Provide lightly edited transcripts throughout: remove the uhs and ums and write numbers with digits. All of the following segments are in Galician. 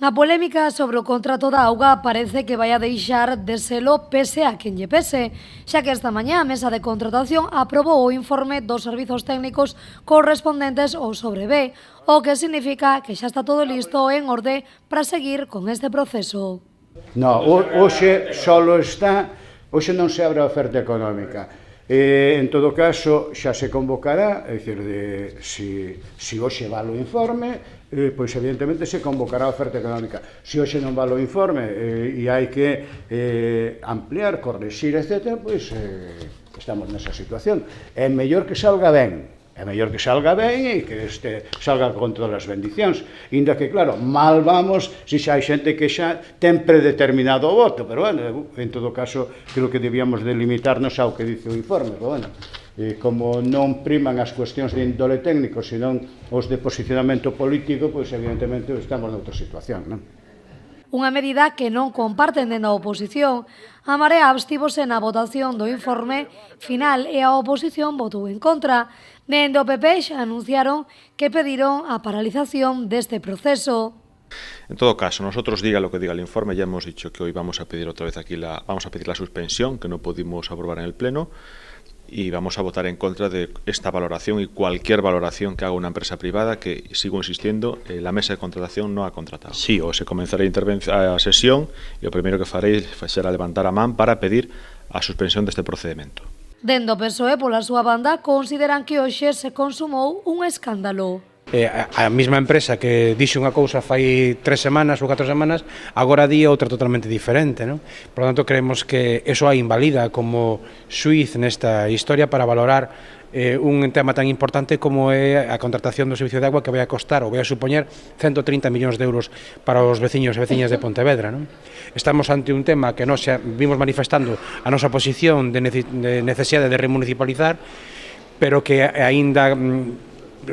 A polémica sobre o contrato da auga parece que vai a deixar de selo pese a quen lle pese, xa que esta mañá a mesa de contratación aprobou o informe dos servizos técnicos correspondentes ao sobre B, o que significa que xa está todo listo en orde para seguir con este proceso. No, hoxe non se abre a oferta económica. En todo caso, xa se convocará, é dicir, se hoxe vale o informe, pois evidentemente se convocará a oferta económica. Se hoxe non vale o informe e hai que ampliar, correxir, etc., pois estamos nesa situación. É mellor que salga ben. É mellor que salga ben e que salga con todas as bendicións. Inda que, claro, mal vamos se xa hai xente que xa ten predeterminado o voto, pero, bueno, en todo caso, creo que debíamos delimitarnos ao que dice o informe, pero, bueno, como non priman as cuestións de índole técnico, senón os de posicionamento político, pois, evidentemente, estamos noutra situación, non? Unha medida que non comparten dende a oposición. A Marea abstívose na votación do informe final e a oposición votou en contra. Dende o PP xa anunciaron que pediron a paralización deste proceso. En todo caso, nosotros diga lo que diga el informe, ya hemos dicho que hoy vamos a pedir otra vez aquí vamos a pedir la suspensión, que no pudimos aprobar en el Pleno, y vamos a votar en contra de esta valoración y cualquier valoración que haga una empresa privada que, sigo insistiendo, la mesa de contratación no ha contratado. Sí, o se comenzará a sesión e o primeiro que farei será levantar a man para pedir a suspensión deste procedimento. Dende o PSOE, pola súa banda, consideran que hoxe se consumou un escándalo. A mesma empresa que dixo unha cousa fai 3 semanas ou 4 semanas, agora di outra totalmente diferente, non? Por lo tanto, creemos que eso a invalida como xuiz nesta historia para valorar un tema tan importante como é a contratación do servicio de agua, que vai a costar ou vai a supoñer 130 millóns de euros para os veciños e veciñas de Pontevedra, non? Estamos ante un tema que nós xa vimos manifestando a nosa posición de necesidade de remunicipalizar, pero que aínda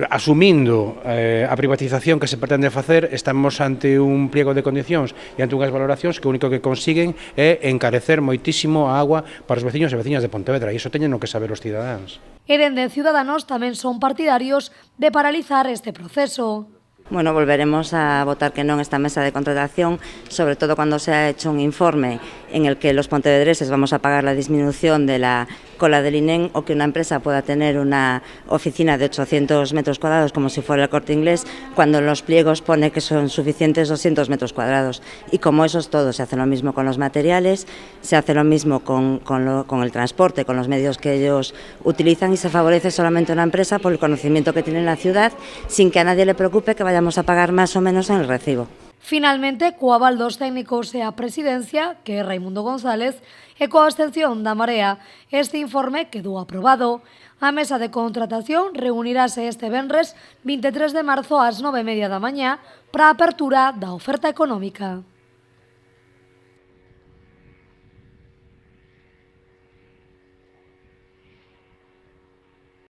asumindo a privatización que se pretende facer, estamos ante un pliego de condicións e ante unhas valoracións que o único que consiguen é encarecer moitísimo a agua para os veciños e veciñas de Pontevedra, e iso teñen que saber os cidadáns. E dende Ciudadanos tamén son partidarios de paralizar este proceso. Bueno, volveremos a votar que non esta mesa de contratación, sobre todo cuando se ha hecho un informe en el que los pontevedreses vamos a pagar la disminución de la cola del INEM, o que una empresa pueda tener una oficina de 800 metros cuadrados como si fuera el Corte Inglés, cuando en los pliegos pone que son suficientes 200 metros cuadrados. Y como eso es todo, se hace lo mismo con los materiales, se hace lo mismo con el transporte, con los medios que ellos utilizan, y se favorece solamente a una empresa por el conocimiento que tiene en la ciudad, sin que a nadie le preocupe que vayamos a pagar más o menos en el recibo. Finalmente, coa aval dos técnicos e a presidencia, que é Raimundo González, e coa abstención da Marea, este informe quedou aprobado. A mesa de contratación reunirase este venres 23 de marzo ás 9:30 da mañá para a apertura da oferta económica.